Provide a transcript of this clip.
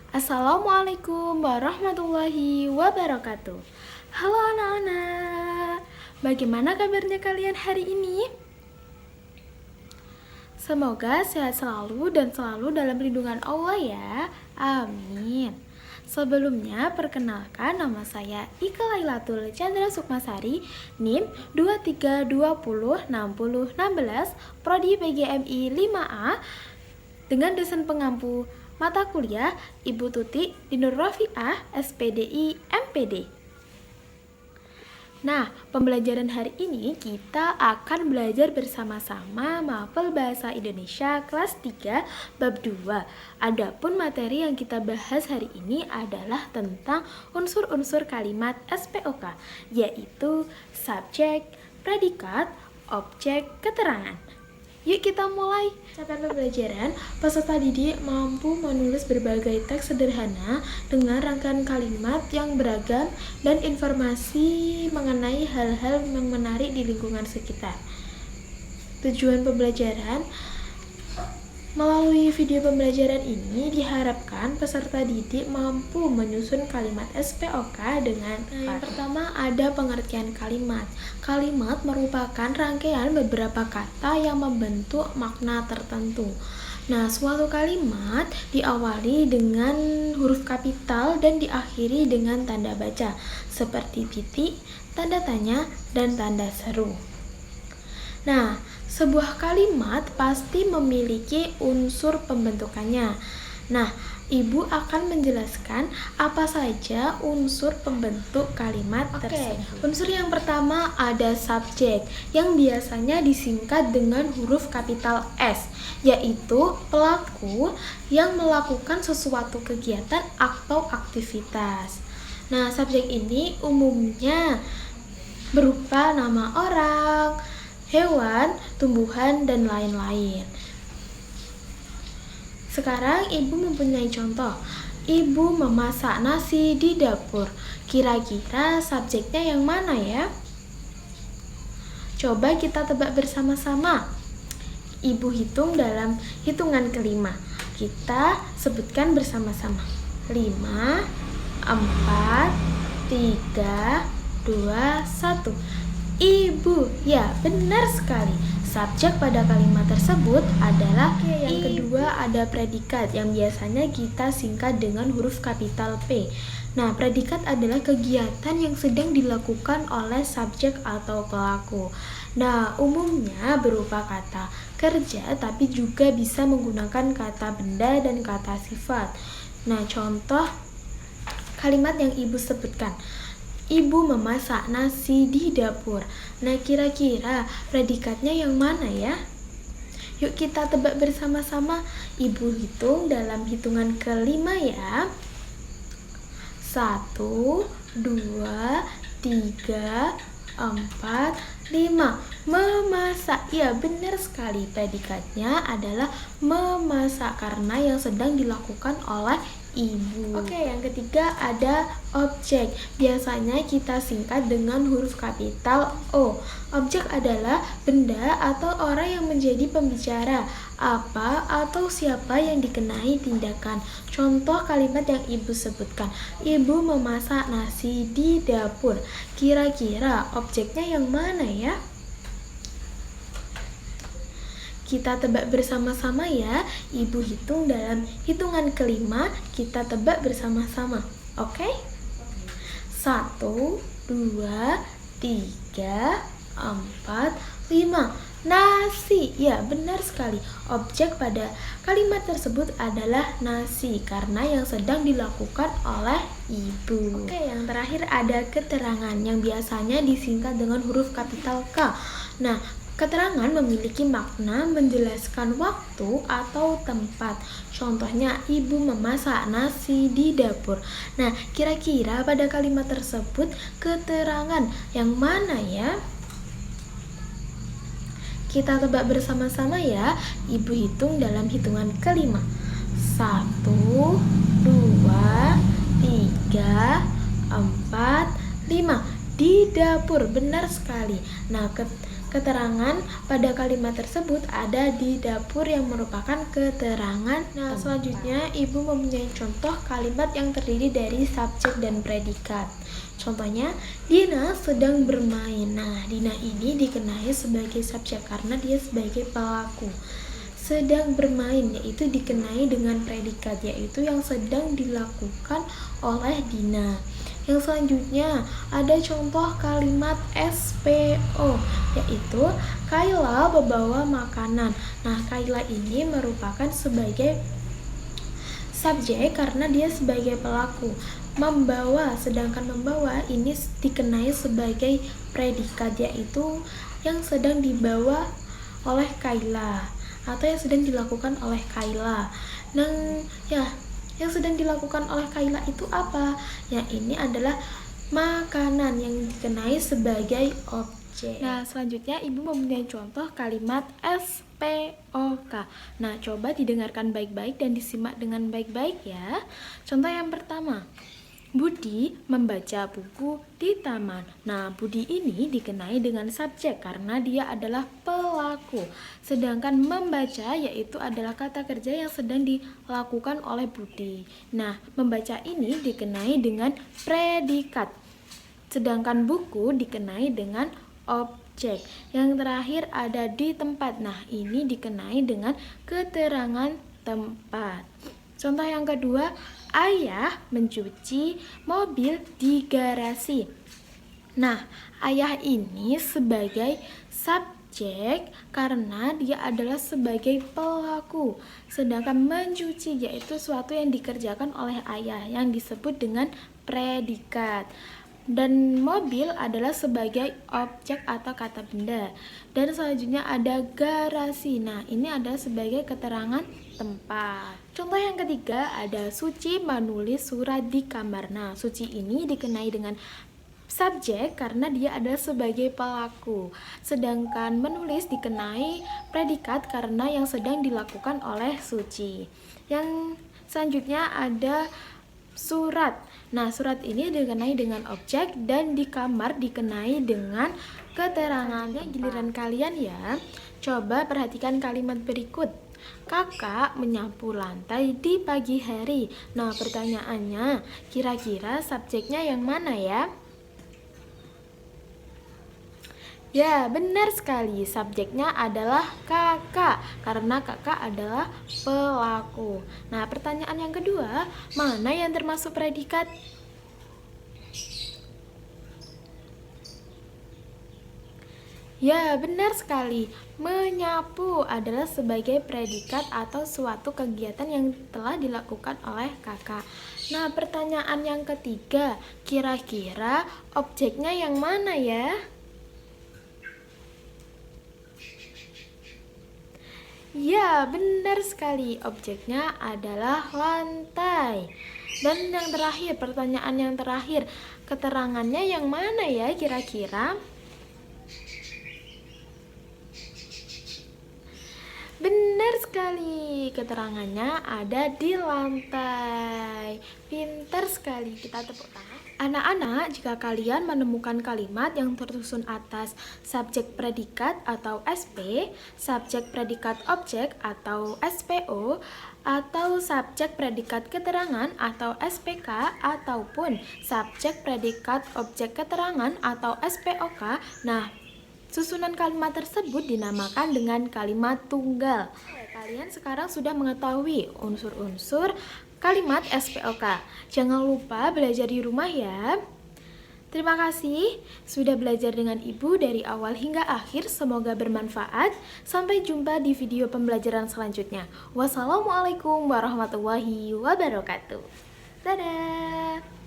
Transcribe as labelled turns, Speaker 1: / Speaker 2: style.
Speaker 1: Assalamualaikum warahmatullahi wabarakatuh. Halo anak-anak, bagaimana kabarnya kalian hari ini? Semoga sehat selalu dan selalu dalam lindungan Allah ya. Amin. Sebelumnya, perkenalkan nama saya Ika Lailatul Chandra Sukmasari, NIM 23206016, Prodi PGMI 5A, dengan dosen pengampu mata kuliah Ibu Tuti Dinur Rafi'ah, SPDI MPD. Nah, pembelajaran hari ini kita akan belajar bersama-sama mapel Bahasa Indonesia kelas 3 bab 2. Adapun materi yang kita bahas hari ini adalah tentang unsur-unsur kalimat SPOK, yaitu subjek, predikat, objek, keterangan. Yuk kita mulai. Capaian pembelajaran, peserta didik mampu menulis berbagai teks sederhana dengan rangkaian kalimat yang beragam dan informasi mengenai hal-hal yang menarik di lingkungan sekitar. Tujuan pembelajaran, melalui video pembelajaran ini diharapkan peserta didik mampu menyusun kalimat SPOK dengan yang pertama ada pengertian kalimat. Kalimat merupakan rangkaian beberapa kata yang membentuk makna tertentu. Nah, suatu kalimat diawali dengan huruf kapital dan diakhiri dengan tanda baca seperti titik, tanda tanya, dan tanda seru. Nah, sebuah kalimat pasti memiliki unsur pembentukannya. Nah, Ibu akan menjelaskan apa saja unsur pembentuk kalimat tersebut. Unsur yang pertama ada subjek, yang biasanya disingkat dengan huruf kapital S, yaitu pelaku yang melakukan sesuatu kegiatan atau aktivitas. Nah, subjek ini umumnya berupa nama orang, hewan, tumbuhan, dan lain-lain. Sekarang Ibu mempunyai contoh. Ibu memasak nasi di dapur. Kira-kira subjeknya yang mana ya? Coba kita tebak bersama-sama. Ibu hitung dalam hitungan kelima. Kita sebutkan bersama-sama. 5, 4, 3, 2, 1. Ibu, ya benar sekali. Subjek pada kalimat tersebut adalah yang kedua ada predikat yang biasanya kita singkat dengan huruf kapital P. Nah, predikat adalah kegiatan yang sedang dilakukan oleh subjek atau pelaku. Nah, umumnya berupa kata kerja tapi juga bisa menggunakan kata benda dan kata sifat. Nah, contoh kalimat yang Ibu sebutkan. Ibu memasak nasi di dapur. Nah, kira-kira predikatnya yang mana ya? Yuk kita tebak bersama-sama. Ibu hitung dalam hitungan kelima ya. 1, 2, 3, 4, 5. Memasak. Ya, benar sekali. Predikatnya adalah memasak karena yang sedang dilakukan oleh Ibu. Oke, yang ketiga ada objek. Biasanya kita singkat dengan huruf kapital O. Objek adalah benda atau orang yang menjadi pembicara, apa atau siapa yang dikenai tindakan. Contoh kalimat yang Ibu sebutkan. Ibu memasak nasi di dapur. Kira-kira objeknya yang mana ya? Kita tebak bersama-sama ya. Ibu hitung dalam hitungan kelima. Kita tebak bersama-sama. Oke? 1, 2, 3, 4, 5. Nasi. Ya, benar sekali. Objek pada kalimat tersebut adalah nasi karena yang sedang dilakukan oleh Ibu. Oke, yang terakhir ada keterangan yang biasanya disingkat dengan huruf kapital K. Nah, keterangan memiliki makna menjelaskan waktu atau tempat. Contohnya, Ibu memasak nasi di dapur. Nah, kira-kira pada kalimat tersebut keterangan yang mana ya? Kita tebak bersama-sama ya. Ibu hitung dalam hitungan kelima. 1, 2, 3, 4, 5. Di dapur, benar sekali. Nah, keterangan pada kalimat tersebut ada di dapur yang merupakan keterangan. Nah, selanjutnya Ibu mempunyai contoh kalimat yang terdiri dari subjek dan predikat. Contohnya, Dina sedang bermain. Nah, Dina ini dikenai sebagai subjek karena dia sebagai pelaku. Sedang bermain yaitu dikenai dengan predikat, yaitu yang sedang dilakukan oleh Dina. Yang selanjutnya ada contoh kalimat SPO, yaitu Kayla membawa makanan. Nah, Kayla ini merupakan sebagai subjek karena dia sebagai pelaku. Membawa, sedangkan membawa ini dikenai sebagai predikat, yaitu yang sedang dibawa oleh Kayla atau yang sedang dilakukan oleh Kayla. Nah, yang sedang dilakukan oleh Kayla itu apa? Yang ini adalah makanan yang dikenai sebagai objek. Nah, selanjutnya Ibu mempunyai contoh kalimat SPOK. Nah, coba didengarkan baik-baik dan disimak dengan baik-baik ya. Contoh yang pertama, Budi membaca buku di taman. Nah, Budi ini dikenai dengan subjek karena dia adalah pelaku. Sedangkan membaca yaitu adalah kata kerja yang sedang dilakukan oleh Budi. Nah, membaca ini dikenai dengan predikat. Sedangkan buku dikenai dengan objek. Yang terakhir ada di tempat. Nah, ini dikenai dengan keterangan tempat. Contoh yang kedua, ayah mencuci mobil di garasi. Nah, ayah ini sebagai subjek karena dia adalah sebagai pelaku. Sedangkan mencuci yaitu suatu yang dikerjakan oleh ayah yang disebut dengan predikat. Dan mobil adalah sebagai objek atau kata benda. Dan selanjutnya ada garasi. Nah, ini adalah sebagai keterangan tempat. Contoh yang ketiga ada Suci menulis surat di kamar. Nah, Suci ini dikenai dengan subjek karena dia adalah sebagai pelaku. Sedangkan menulis dikenai predikat karena yang sedang dilakukan oleh Suci. Yang selanjutnya ada surat. Nah, surat ini dikenai dengan objek dan di kamar dikenai dengan keterangannya. Giliran kalian ya. Coba perhatikan kalimat berikut. Kakak menyapu lantai di pagi hari. Nah, pertanyaannya, kira-kira subjeknya yang mana ya? Ya, benar sekali. Subjeknya adalah kakak, karena kakak adalah pelaku. Nah, pertanyaan yang kedua, mana yang termasuk predikat? Ya, benar sekali. Menyapu adalah sebagai predikat atau suatu kegiatan yang telah dilakukan oleh kakak. Nah, pertanyaan yang ketiga, kira-kira objeknya yang mana ya? Ya, benar sekali. Objeknya adalah lantai. Dan yang terakhir, pertanyaan yang terakhir, keterangannya yang mana ya kira-kira? Benar sekali, keterangannya ada di lantai. Pintar sekali, kita tepuk tangan. Anak-anak, jika kalian menemukan kalimat yang tersusun atas subjek predikat atau SP, subjek predikat objek atau SPO, atau subjek predikat keterangan atau SPK, ataupun subjek predikat objek keterangan atau SPOK, nah, susunan kalimat tersebut dinamakan dengan kalimat tunggal. Kalian sekarang sudah mengetahui unsur-unsur kalimat SPOK. Jangan lupa belajar di rumah ya. Terima kasih sudah belajar dengan Ibu dari awal hingga akhir. Semoga bermanfaat. Sampai jumpa di video pembelajaran selanjutnya. Wassalamualaikum warahmatullahi wabarakatuh. Dadah.